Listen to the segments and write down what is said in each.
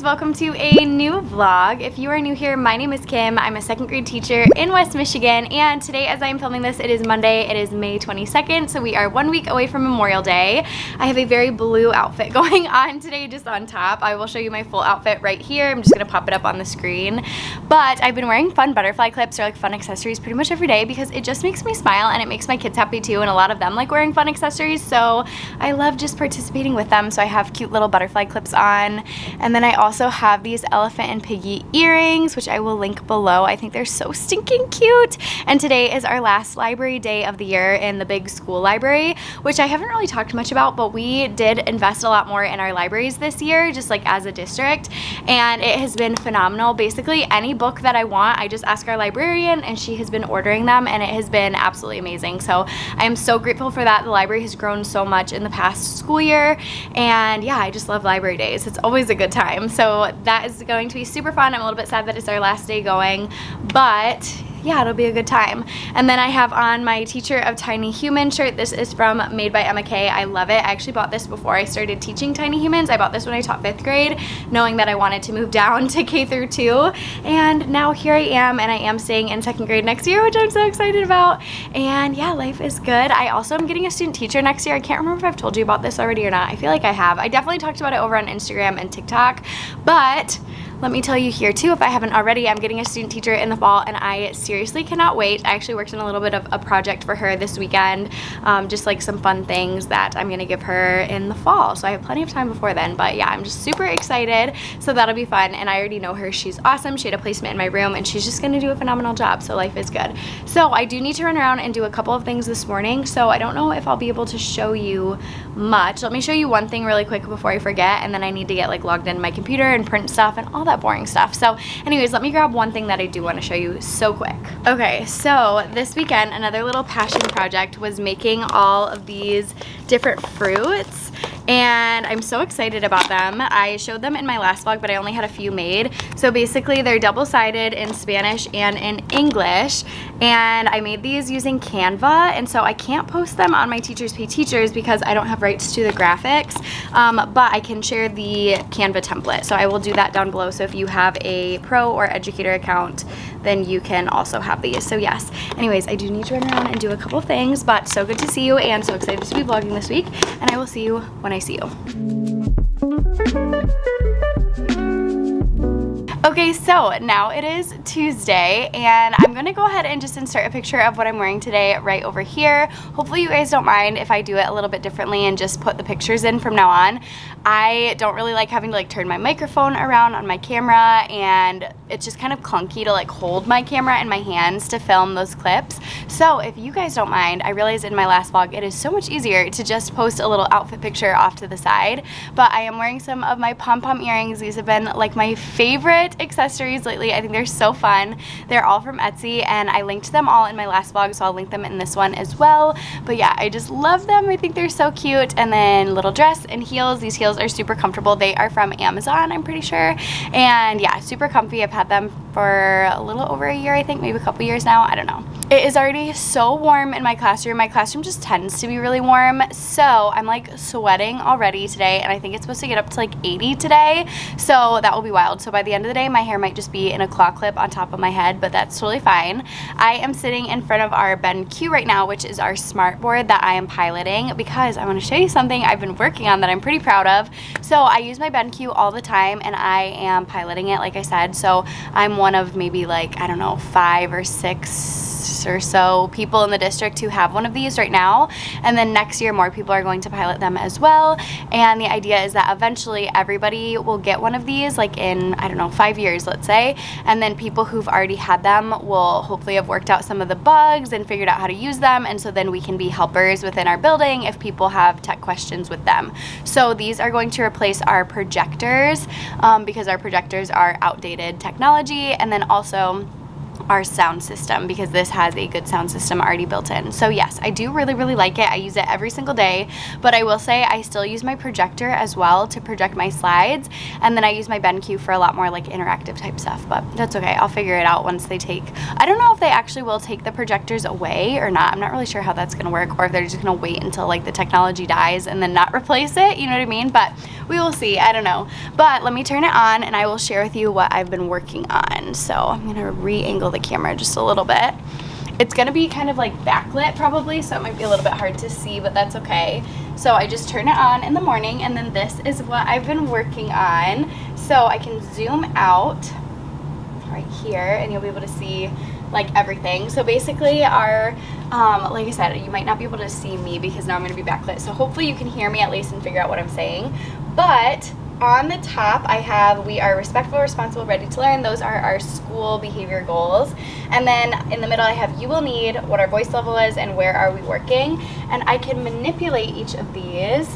welcome to a new vlog. If you are new here, my name is Kim. I'm a second grade teacher in West Michigan, and today as I am filming this, it is Monday. It is May 22nd, so we are 1 week away from Memorial Day. I have a very blue outfit going on today, just on top. I will show you my full outfit right here. I'm just gonna pop it up on the screen. But I've been wearing fun butterfly clips or like fun accessories pretty much every day because it just makes me smile and it makes my kids happy too, and a lot of them like wearing fun accessories, so I love just participating with them. So I have cute little butterfly clips on, and then I also have these elephant and piggy earrings, which I will link below. I think they're so stinking cute. And today is our last library day of the year in the big school library, which I haven't really talked much about, but we did invest a lot more in our libraries this year, just like as a district, and it has been phenomenal. Basically any book that I want, I just ask our librarian and she has been ordering them, and it has been absolutely amazing. So I am so grateful for that. The library has grown so much in the past school year, and yeah, I just love library days. It's always a good time. So that is going to be super fun. I'm a little bit sad that it's our last day going, but yeah, it'll be a good time. And then I have on my Teacher of Tiny Human shirt. This is from Made by Emma Kay. I love it. I actually bought this before I started teaching tiny humans. I bought this when I taught 5th grade, knowing that I wanted to move down to K through 2. And now here I am, and I am staying in 2nd grade next year, which I'm so excited about. And yeah, life is good. I also am getting a student teacher next year. I can't remember if I've told you about this already or not. I feel like I have. I definitely talked about it over on Instagram and TikTok, but let me tell you here too, if I haven't already, I'm getting a student teacher in the fall, and I seriously cannot wait. I actually worked on a little bit of a project for her this weekend, just like some fun things that I'm gonna give her in the fall. So I have plenty of time before then, but yeah, I'm just super excited. So that'll be fun, and I already know her. She's awesome. She had a placement in my room, and she's just gonna do a phenomenal job, so life is good. So I do need to run around and do a couple of things this morning, so I don't know if I'll be able to show you much. Let me show you one thing really quick before I forget, and then I need to get like logged into my computer and print stuff and all that boring stuff. So anyways, let me grab one thing that I do want to show you so quick. Okay, so this weekend, another little passion project was making all of these different fruits, and I'm so excited about them. I showed them in my last vlog, but I only had a few made. So basically they're double-sided in Spanish and in English, and I made these using Canva, and so I can't post them on my Teachers Pay Teachers because I don't have rights to the graphics, but I can share the Canva template. So I will do that down below. So if you have a pro or educator account, then you can also have these. So yes, anyways, I do need to run around and do a couple things, but so good to see you and so excited to be vlogging this week, and I will see you when I see you. Okay, so now it is Tuesday, and I'm gonna go ahead and just insert a picture of what I'm wearing today right over here. Hopefully you guys don't mind if I do it a little bit differently and just put the pictures in from now on. I don't really like having to like turn my microphone around on my camera, and it's just kind of clunky to like hold my camera in my hands to film those clips. So if you guys don't mind, I realized in my last vlog it is so much easier to just post a little outfit picture off to the side. But I am wearing some of my pom-pom earrings. These have been like my favorite accessories lately. I think they're so fun. They're all from Etsy, and I linked them all in my last vlog, so I'll link them in this one as well. But yeah, I just love them. I think they're so cute. And then little dress and heels. These heels are super comfortable. They are from Amazon, I'm pretty sure. And yeah, super comfy. I've had them for a little over a year, I think, maybe a couple years now. I don't know. It is already so warm in my classroom. My classroom just tends to be really warm, so I'm like sweating already today, and I think it's supposed to get up to like 80 today, so that will be wild. So by the end of the day, my hair might just be in a claw clip on top of my head, but that's totally fine. I am sitting in front of our BenQ right now, which is our smart board that I am piloting, because I want to show you something I've been working on that I'm pretty proud of. So I use my BenQ all the time, and I am piloting it, like I said. So I'm one of maybe like, I don't know, 5 or 6 or so people in the district who have one of these right now, and then next year more people are going to pilot them as well. And the idea is that eventually everybody will get one of these, like in, I don't know, 5 years, let's say, and then people who've already had them will hopefully have worked out some of the bugs and figured out how to use them, and so then we can be helpers within our building if people have tech questions with them. So these are going to replace our projectors, because our projectors are outdated technology, and then also our sound system, because this has a good sound system already built in. So yes, I do really like it. I use it every single day, but I will say I still use my projector as well to project my slides, and then I use my BenQ for a lot more like interactive type stuff, but that's okay. I'll figure it out once they take, I don't know if they actually will take the projectors away or not. I'm not really sure how that's gonna work, or if they're just gonna wait until like the technology dies and then not replace it, you know what I mean? But we will see, I don't know. But let me turn it on and I will share with you what I've been working on. So I'm gonna re-angle the camera just a little bit. It's gonna be kind of like backlit probably, so it might be a little bit hard to see, but that's okay. So I just turn it on in the morning, and then this is what I've been working on. So I can zoom out right here and you'll be able to see like everything. So basically our, like I said, you might not be able to see me because now I'm gonna be backlit. So hopefully you can hear me at least and figure out what I'm saying. But on the top, I have, we are respectful, responsible, ready to learn. Those are our school behavior goals. And then in the middle, I have you will need, what our voice level is, and where are we working. And I can manipulate each of these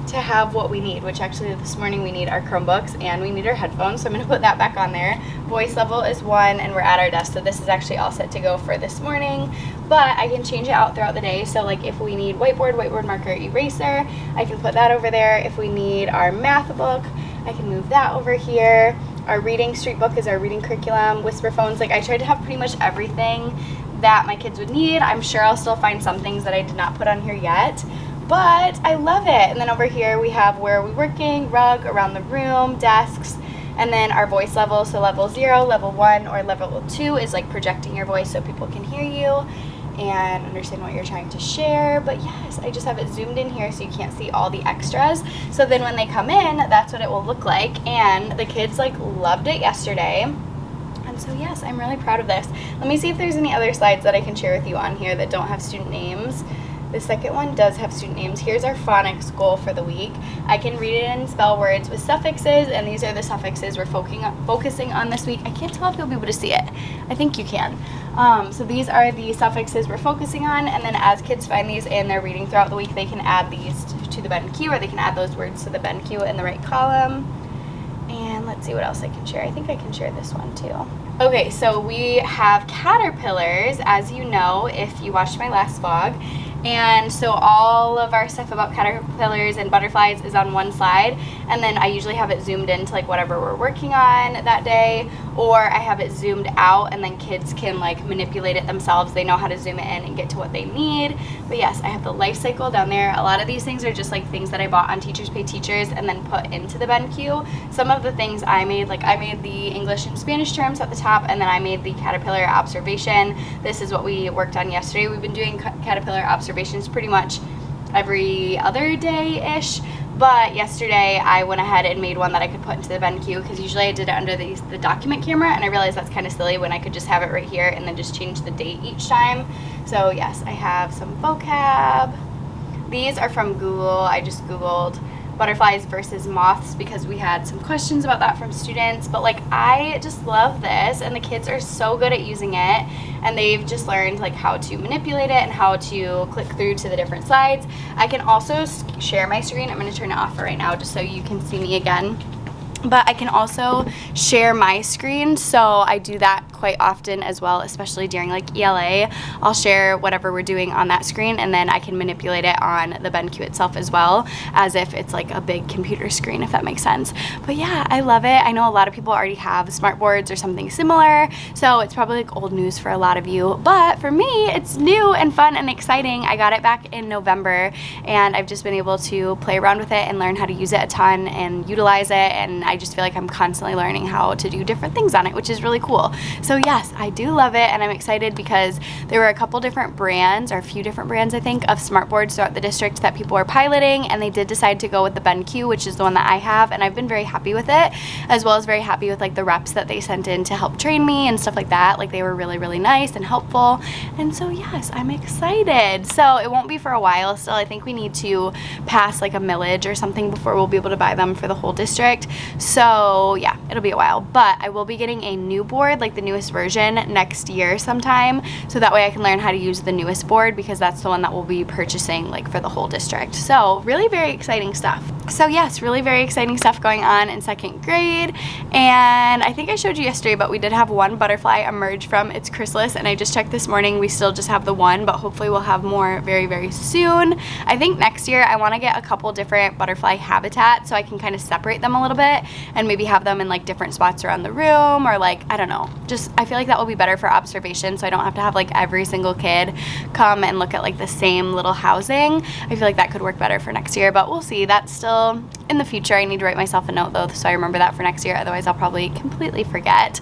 to have what we need, which actually this morning we need our Chromebooks and we need our headphones. So I'm gonna put that back on there. Voice level is 1 and we're at our desk. So this is actually all set to go for this morning, but I can change it out throughout the day. So like if we need whiteboard marker, eraser, I can put that over there. If we need our math book, I can move that over here. Our reading street book is our reading curriculum, whisper phones. Like I tried to have pretty much everything that my kids would need. I'm sure I'll still find some things that I did not put on here yet, but I love it. And then over here we have where are we working, rug, around the room, desks, and then our voice level. So level 0, level 1, or level 2 is like projecting your voice so people can hear you and understand what you're trying to share. But yes, I just have it zoomed in here so you can't see all the extras. So then when they come in, that's what it will look like. And the kids like loved it yesterday. And so yes, I'm really proud of this. Let me see if there's any other slides that I can share with you on here that don't have student names. The second one does have student names. Here's our phonics goal for the week. I can read it and spell words with suffixes, and these are the suffixes we're focusing on this week. I can't tell if you'll be able to see it. I think you can. So these are the suffixes we're focusing on, and then as kids find these in their reading throughout the week, they can add these to the BenQ, or they can add those words to the BenQ in the right column. And let's see what else I can share. I think I can share this one too. Okay, so we have caterpillars, as you know, if you watched my last vlog. And so all of our stuff about caterpillars and butterflies is on one slide, and then I usually have it zoomed into like whatever we're working on that day, or I have it zoomed out and then kids can like manipulate it themselves. They know how to zoom it in and get to what they need. But yes, I have the life cycle down there. A lot of these things are just like things that I bought on Teachers Pay Teachers and then put into the BenQ. Some of the things I made, like I made the English and Spanish terms at the top, and then I made the caterpillar observation. This is what we worked on yesterday. We've been doing caterpillar observations pretty much every other day-ish, but yesterday I went ahead and made one that I could put into the BenQ, because usually I did it under the document camera, and I realized that's kind of silly when I could just have it right here and then just change the date each time. So yes, I have some vocab. These are from Google. I just Googled butterflies versus moths because we had some questions about that from students. But like, I just love this, and the kids are so good at using it, and they've just learned like how to manipulate it and how to click through to the different slides. I can also share my screen. I'm going to turn it off for right now just so you can see me again. But I can also share my screen, so I do that quite often as well, especially during like ELA. I'll share whatever we're doing on that screen, and then I can manipulate it on the BenQ itself as well, as if it's like a big computer screen, if that makes sense. But yeah, I love it. I know a lot of people already have smart boards or something similar, so it's probably like old news for a lot of you, but for me it's new and fun and exciting. I got it back in November, and I've just been able to play around with it and learn how to use it a ton and utilize it, and I just feel like I'm constantly learning how to do different things on it, which is really cool. So yes, I do love it, and I'm excited because there were a couple different brands, or a few different brands I think, of smart boards throughout the district that people were piloting, and they did decide to go with the BenQ, which is the one that I have, and I've been very happy with it, as well as very happy with like the reps that they sent in to help train me and stuff like that. Like, they were really, really nice and helpful, and so yes, I'm excited. So it won't be for a while still. I think we need to pass like a millage or something before we'll be able to buy them for the whole district. So yeah, it'll be a while, but I will be getting a new board, like the newest version, next year sometime, so that way I can learn how to use the newest board, because that's the one that we'll be purchasing like for the whole district. So really very exciting stuff. So yes, really very exciting stuff going on in 2nd grade. And I think I showed you yesterday, but we did have one butterfly emerge from its chrysalis, and I just checked this morning, we still just have the one, but hopefully we'll have more very, very soon. I think next year I want to get a couple different butterfly habitats so I can kind of separate them a little bit and maybe have them in like different spots around the room, or like, I don't know, just I feel like that will be better for observation, so I don't have to have like every single kid come and look at like the same little housing. I feel like that could work better for next year, but we'll see. That's still in the future. I need to write myself a note though, so I remember that for next year, otherwise I'll probably completely forget.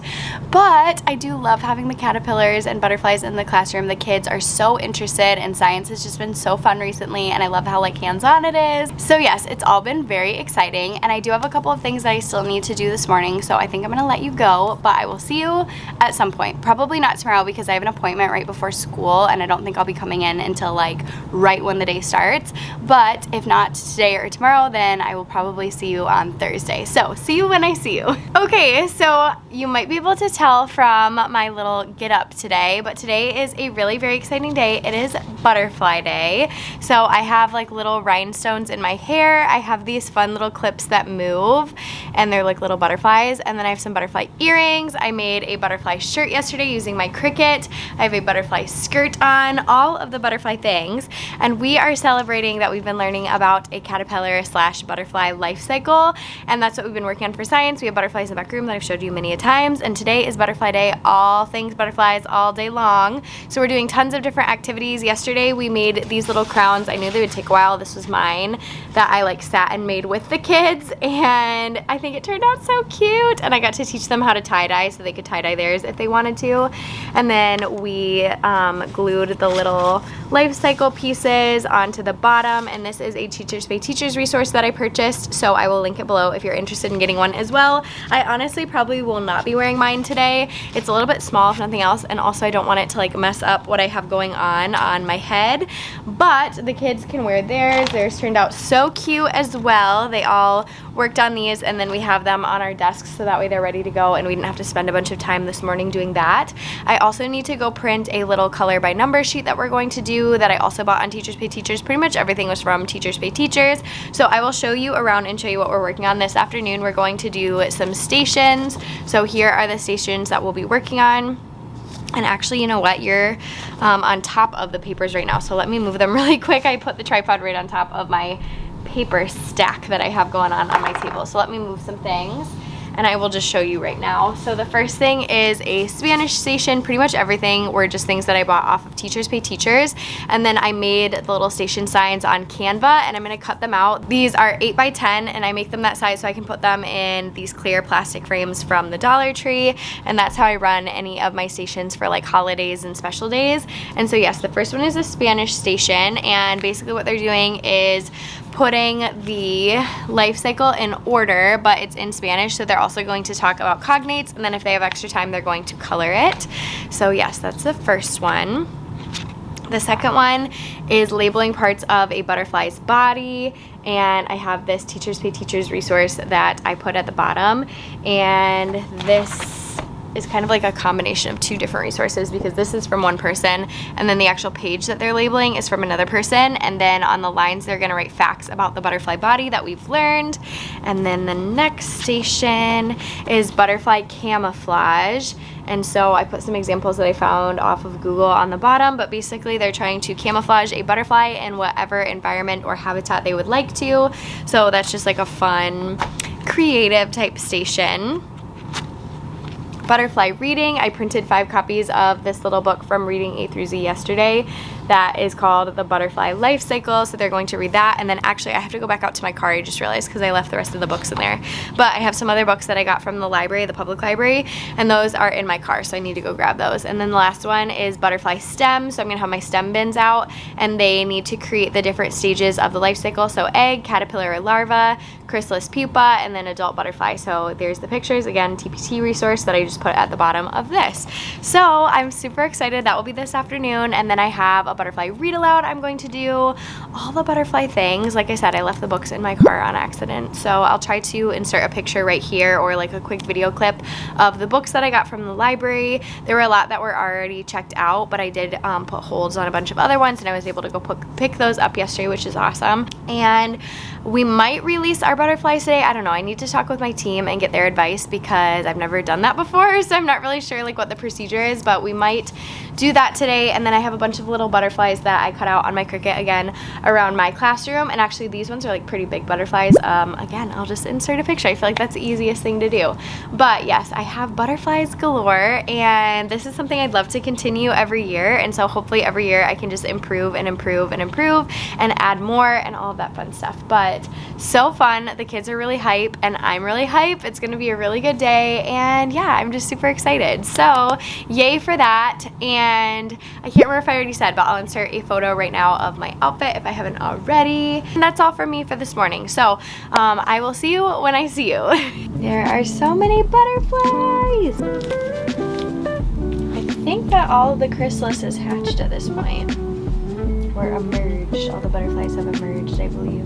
But I do love having the caterpillars and butterflies in the classroom. The kids are so interested, and science has just been so fun recently, and I love how like hands-on it is. So yes, it's all been very exciting, and I do have a couple of things that I still need to do this morning, so I think I'm gonna let you go, but I will see you at some point. Probably not tomorrow because I have an appointment right before school, and I don't think I'll be coming in until like right when the day starts. But if not today or tomorrow, then I will probably see you on Thursday. So see you when I see you. Okay, so you might be able to tell from my little get up today, but today is a really very exciting day. It is butterfly day. So I have like little rhinestones in my hair. I have these fun little clips that move, and they're like little butterflies. And then I have some butterfly earrings. I made a butterfly shirt yesterday using my Cricut. I have a butterfly skirt on, all of the butterfly things. And we are celebrating that we've been learning about a caterpillar slash butterfly life cycle, and that's what we've been working on for science. We have butterflies in the back room that I've showed you many a times, and today is butterfly day, all things butterflies all day long. So we're doing tons of different activities. Yesterday we made these little crowns. I knew they would take a while. This was mine that I like sat and made with the kids, and I think it turned out so cute, and I got to teach them how to tie-dye so they could tie-dye theirs if they wanted to. And then we glued the little life cycle pieces onto the bottom, and this is a Teachers Pay Teachers resource that I purchased, so I will link it below if you're interested in getting one as well. I honestly probably will not be wearing mine today. It's a little bit small if nothing else, and also I don't want it to like mess up what I have going on my head, but the kids can wear theirs. Theirs turned out so cute as well. They all worked on these, and then we have them on our desks so that way they're ready to go, and we didn't have to spend a bunch of time this morning doing that. I also need to go print a little color by number sheet that we're going to do that I also bought on Teachers Pay Teachers. Pretty much everything was from Teachers Pay Teachers, so I will show you around and show you what we're working on this afternoon. We're going to do some stations, so here are the stations that we'll be working on. And actually, you know what, you're on top of the papers right now, so let me move them really quick. I put the tripod right on top of my paper stack that I have going on my table, so let me move some things and I will just show you right now. So the first thing is a Spanish station. Pretty much everything were just things that I bought off of Teachers Pay Teachers, and then I made the little station signs on Canva, and I'm going to cut them out. These are 8 by 10, and I make them that size so I can put them in these clear plastic frames from the Dollar Tree, and that's how I run any of my stations for like holidays and special days. And so yes, the first one is a Spanish station, and basically what they're doing is putting the life cycle in order, but it's in Spanish, so they're also going to talk about cognates, and then if they have extra time, they're going to color it. So yes, that's the first one. The second one is labeling parts of a butterfly's body, and I have this Teachers Pay Teachers resource that I put at the bottom, and this is kind of like a combination of 2 different resources because this is from one person, and then the actual page that they're labeling is from another person, and then on the lines they're going to write facts about the butterfly body that we've learned. And then the next station is butterfly camouflage, and so I put some examples that I found off of Google on the bottom, but basically they're trying to camouflage a butterfly in whatever environment or habitat they would like to. So that's just like a fun creative type station. Butterfly reading. I printed 5 copies of this little book from Reading A through Z yesterday that is called The Butterfly Life Cycle, so they're going to read that. And then actually I have to go back out to my car, I just realized, because I left the rest of the books in there. But I have some other books that I got from the library, the public library, and those are in my car, so I need to go grab those. And then the last one is Butterfly STEM, so I'm going to have my STEM bins out, and they need to create the different stages of the life cycle, so egg, caterpillar or larva, chrysalis pupa, and then adult butterfly. So there's the pictures, again, TPT resource that I just just put at the bottom of this. So I'm super excited. That will be this afternoon, and then I have a butterfly read aloud I'm going to do. All the butterfly things, like I said, I left the books in my car on accident, so I'll try to insert a picture right here or like a quick video clip of the books that I got from the library. There were a lot that were already checked out, but I did put holds on a bunch of other ones, and I was able to go pick those up yesterday, which is awesome. And we might release our butterflies today. I don't know. I need to talk with my team and get their advice because I've never done that before, so I'm not really sure like what the procedure is, but we might do that today. And then I have a bunch of little butterflies that I cut out on my Cricut again around my classroom, and actually these ones are like pretty big butterflies. Again, I'll just insert a picture. I feel like that's the easiest thing to do. But yes, I have butterflies galore, and this is something I'd love to continue every year, and so hopefully every year I can just improve and improve and improve and add more and all of that fun stuff. But so fun. The kids are really hype and I'm really hype. It's gonna be a really good day, and yeah, I'm just super excited. So yay for that. And I can't remember if I already said, but I'll insert a photo right now of my outfit if I haven't already. And that's all from me for this morning. So I will see you when I see you. There are so many butterflies. I think that all of the chrysalis is hatched at this point, or emerged. All the butterflies have emerged, I believe.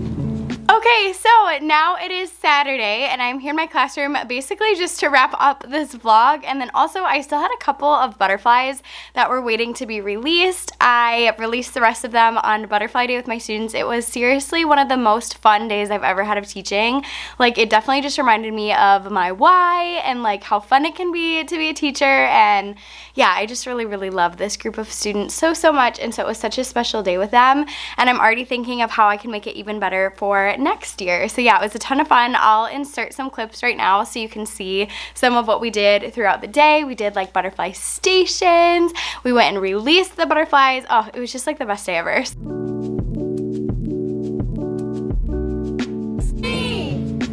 Okay, so now it is Saturday, and I'm here in my classroom basically just to wrap up this vlog. And then also I still had a couple of butterflies that were waiting to be released. I released the rest of them on Butterfly Day with my students. It was seriously one of the most fun days I've ever had of teaching. Like, it definitely just reminded me of my why and like how fun it can be to be a teacher. And yeah, I just really love this group of students so much, and so it was such a special day with them, and I'm already thinking of how I can make it even better for next year. So yeah, it was a ton of fun. I'll insert some clips right now so you can see some of what we did throughout the day. We did like butterfly stations, we went and released the butterflies. Oh, it was just like the best day ever. 3,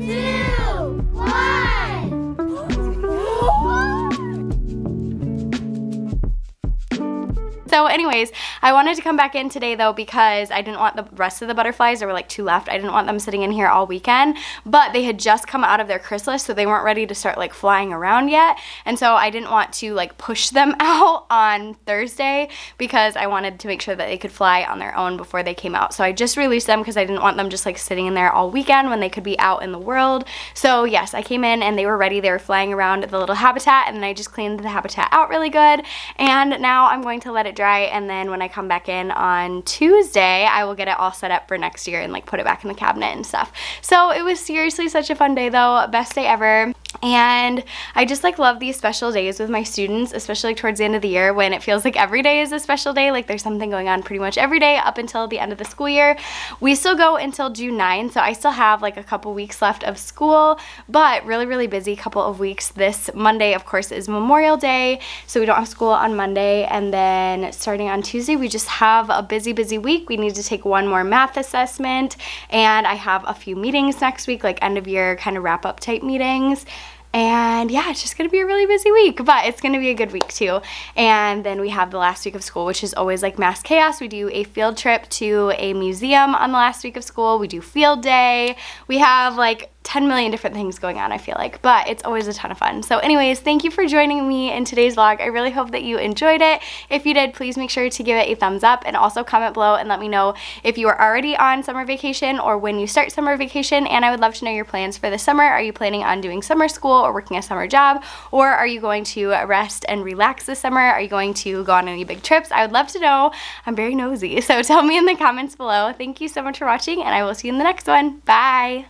2, 1. So anyways, I wanted to come back in today though because I didn't want the rest of the butterflies, there were like 2 left, I didn't want them sitting in here all weekend, but they had just come out of their chrysalis, so they weren't ready to start like flying around yet, and so I didn't want to like push them out on Thursday because I wanted to make sure that they could fly on their own before they came out. So I just released them because I didn't want them just like sitting in there all weekend when they could be out in the world. So yes, I came in and they were ready. They were flying around the little habitat, and then I just cleaned the habitat out really good, and now I'm going to let it dry, and then when I come back in on Tuesday, I will get it all set up for next year and like put it back in the cabinet and stuff. So it was seriously such a fun day though, best day ever. And I just like love these special days with my students, especially like towards the end of the year when it feels like every day is a special day. Like there's something going on pretty much every day up until the end of the school year. We still go until June 9, so I still have like a couple weeks left of school, but really busy couple of weeks. This Monday, of course, is Memorial Day, so we don't have school on Monday, and then starting on Tuesday, we just have a busy week. We need to take one more math assessment, and I have a few meetings next week, like end of year kind of wrap up type meetings. And yeah, it's just gonna be a really busy week, but it's gonna be a good week too. And then we have the last week of school, which is always like mass chaos. We do a field trip to a museum on the last week of school. We do field day. We have like 10 million different things going on, I feel like, but it's always a ton of fun. So anyways, thank you for joining me in today's vlog. I really hope that you enjoyed it. If you did, please make sure to give it a thumbs up, and also comment below and let me know if you are already on summer vacation or when you start summer vacation. And I would love to know your plans for the summer. Are you planning on doing summer school or working a summer job, or are you going to rest and relax this summer? Are you going to go on any big trips? I would love to know. I'm very nosy, so tell me in the comments below. Thank you so much for watching, and I will see you in the next one. Bye!